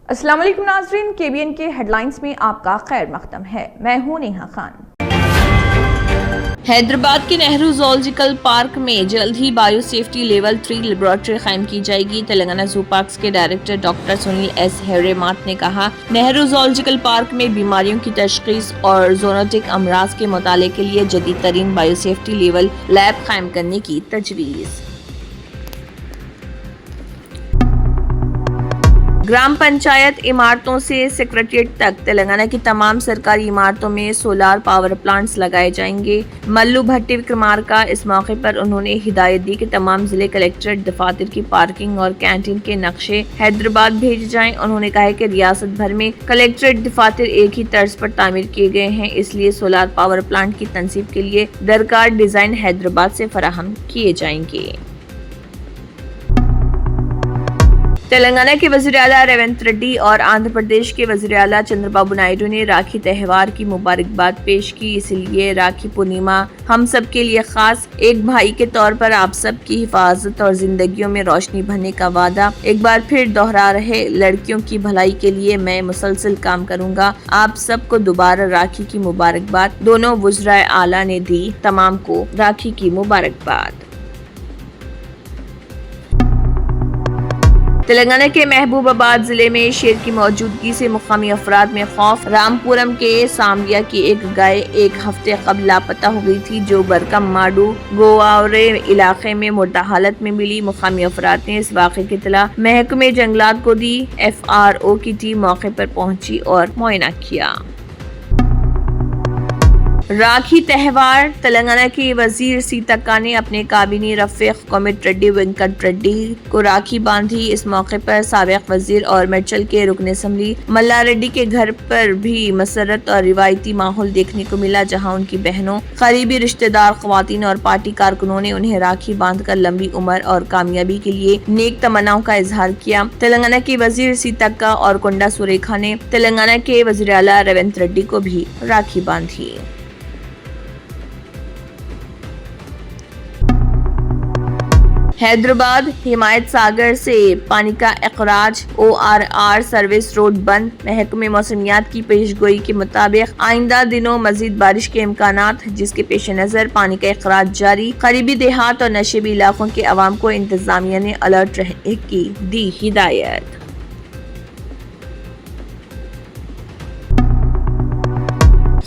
السلام علیکم ناظرین، KBN کے ہیڈ لائنز میں آپ کا خیر مقدم ہے۔ میں ہوں نیہا خان۔ حیدرآباد کے نہرو زولوجیکل پارک میں جلد ہی بایو سیفٹی لیول 3 لیبارٹری قائم کی جائے گی۔ تلنگانہ زو پارکس کے ڈائریکٹر ڈاکٹر سنیل ایس ہیریمات نے کہا، نہرو زولوجیکل پارک میں بیماریوں کی تشخیص اور زونوٹک امراض کے مطالعے کے لیے جدید ترین بایو سیفٹی لیول لیب قائم کرنے کی تجویز۔ گرام پنچایت عمارتوں سے سیکریٹریٹ تک تلنگانہ کی تمام سرکاری عمارتوں میں سولار پاور پلانٹس لگائے جائیں گے۔ ملو بھٹی وکرمارکا اس موقع پر انہوں نے ہدایت دی کہ تمام ضلع کلکٹریٹ دفاتر کی پارکنگ اور کینٹین کے نقشے حیدرآباد بھیجے جائیں۔ انہوں نے کہا کہ ریاست بھر میں کلکٹریٹ دفاتر ایک ہی طرز پر تعمیر کیے گئے ہیں، اس لیے سولار پاور پلانٹ کی تنصیب کے لیے درکار ڈیزائن حیدرآباد سے فراہم کیے جائیں گے۔ تلنگانہ کے وزیر اعلیٰ ریونت ریڈی اور آندھرا پردیش کے وزیر اعلیٰ چندر بابو نائیڈو نے راکھی تہوار کی مبارکباد پیش کی۔ اس لیے راکھی پورنیما ہم سب کے لیے خاص، ایک بھائی کے طور پر آپ سب کی حفاظت اور زندگیوں میں روشنی بھرنے کا وعدہ ایک بار پھر دہرا رہے۔ لڑکیوں کی بھلائی کے لیے میں مسلسل کام کروں گا۔ آپ سب کو دوبارہ راکھی کی مبارکباد۔ دونوں وزرائے اعلیٰ نے دی تمام کو راکھی کی مبارکباد۔ تلنگانہ کے محبوب آباد ضلع میں شیر کی موجودگی سے مقامی افراد میں خوف۔ رامپورم کے ساملیا کی ایک گائے ایک ہفتے قبل لاپتہ ہو گئی تھی، جو برکم ماڈو گوارے علاقے میں مردہ حالت میں ملی۔ مقامی افراد نے اس واقعے کی اطلاع محکمہ جنگلات کو دی۔ FRO کی ٹیم موقع پر پہنچی اور معائنہ کیا۔ راکھی تہوار۔ تلنگانہ کے وزیر سیتکا نے اپنے کابینی رفیق کومٹ ریڈی وینکٹ ریڈی کو راکھی باندھی۔ اس موقع پر سابق وزیر اور میڈچل کے رکن اسمبلی ملا ریڈی کے گھر پر بھی مسرت اور روایتی ماحول دیکھنے کو ملا، جہاں ان کی بہنوں، قریبی رشتہ دار، خواتین اور پارٹی کارکنوں نے انہیں راکھی باندھ کر لمبی عمر اور کامیابی کے لیے نیک تمناؤں کا اظہار کیا۔ تلنگانہ کے وزیر سیتکا اور کنڈا سوریکھا نے تلنگانہ کے وزیر اعلیٰ ریونت ریڈی کو بھی راکھی باندھی۔ حیدرآباد حمایت ساگر سے پانی کا اخراج ORR سروس روڈ بند۔ محکمہ موسمیات کی پیش گوئی کے مطابق آئندہ دنوں مزید بارش کے امکانات، جس کے پیش نظر پانی کا اخراج جاری۔ قریبی دیہات اور نشیبی علاقوں کے عوام کو انتظامیہ نے الرٹ رہنے کی دی ہدایت۔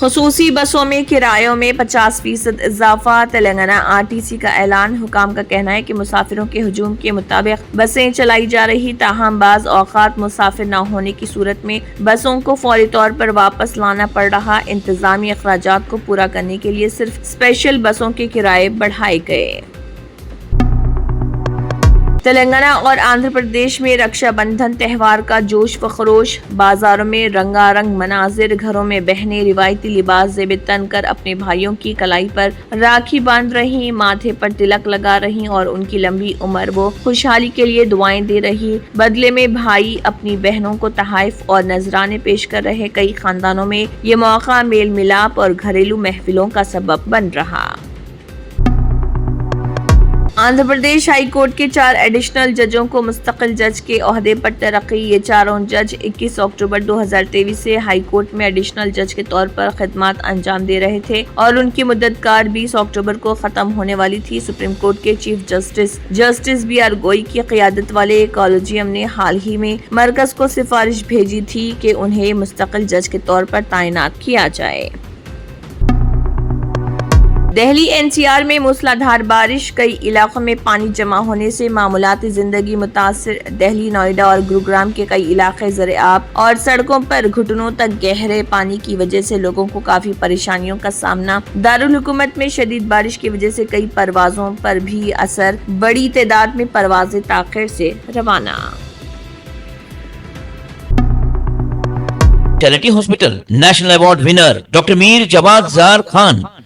خصوصی بسوں میں کرایوں میں 50% اضافہ۔ تلنگانہ RTC کا اعلان۔ حکام کا کہنا ہے کہ مسافروں کے ہجوم کے مطابق بسیں چلائی جا رہی، تاہم بعض اوقات مسافر نہ ہونے کی صورت میں بسوں کو فوری طور پر واپس لانا پڑ رہا۔ انتظامی اخراجات کو پورا کرنے کے لیے صرف اسپیشل بسوں کے کرائے بڑھائے گئے۔ تلنگانہ اور آندھرا پردیش میں رکشا بندھن تہوار کا جوش و خروش۔ بازاروں میں رنگا رنگ مناظر، گھروں میں بہنیں روایتی لباس زیب تن کر اپنے بھائیوں کی کلائی پر راکھی باندھ رہی، ماتھے پر تلک لگا رہی اور ان کی لمبی عمر و خوشحالی کے لیے دعائیں دے رہی۔ بدلے میں بھائی اپنی بہنوں کو تحائف اور نذرانے پیش کر رہے۔ کئی خاندانوں میں یہ موقع میل ملاپ اور گھریلو محفلوں کا سبب بن رہا۔ آندھرا پردیش ہائی کورٹ کے 4 ایڈیشنل ججوں کو مستقل جج کے عہدے پر ترقی۔ یہ چاروں جج 21 اکتوبر 2023 سے ہائی کورٹ میں ایڈیشنل جج کے طور پر خدمات انجام دے رہے تھے اور ان کی مدت کار 20 اکتوبر کو ختم ہونے والی تھی۔ سپریم کورٹ کے چیف جسٹس BR گوئی کی قیادت والے کالجیم نے حال ہی میں مرکز کو سفارش بھیجی تھی کہ انہیں مستقل جج کے طور پر تعینات کیا جائے۔ دہلی NCR میں موسلا دھار بارش، کئی علاقوں میں پانی جمع ہونے سے معمولاتی زندگی متاثر۔ دہلی، نوئیڈا اور گروگرام کے کئی علاقے زرعاب اور سڑکوں پر گھٹنوں تک گہرے پانی کی وجہ سے لوگوں کو کافی پریشانیوں کا سامنا۔ دارالحکومت میں شدید بارش کی وجہ سے کئی پروازوں پر بھی اثر، بڑی تعداد میں پروازیں تاخیر سے روانہ۔ Charity hospital national award winner doctor Mir Jawad Zar Khan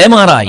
MRI,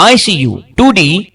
ICU, 2D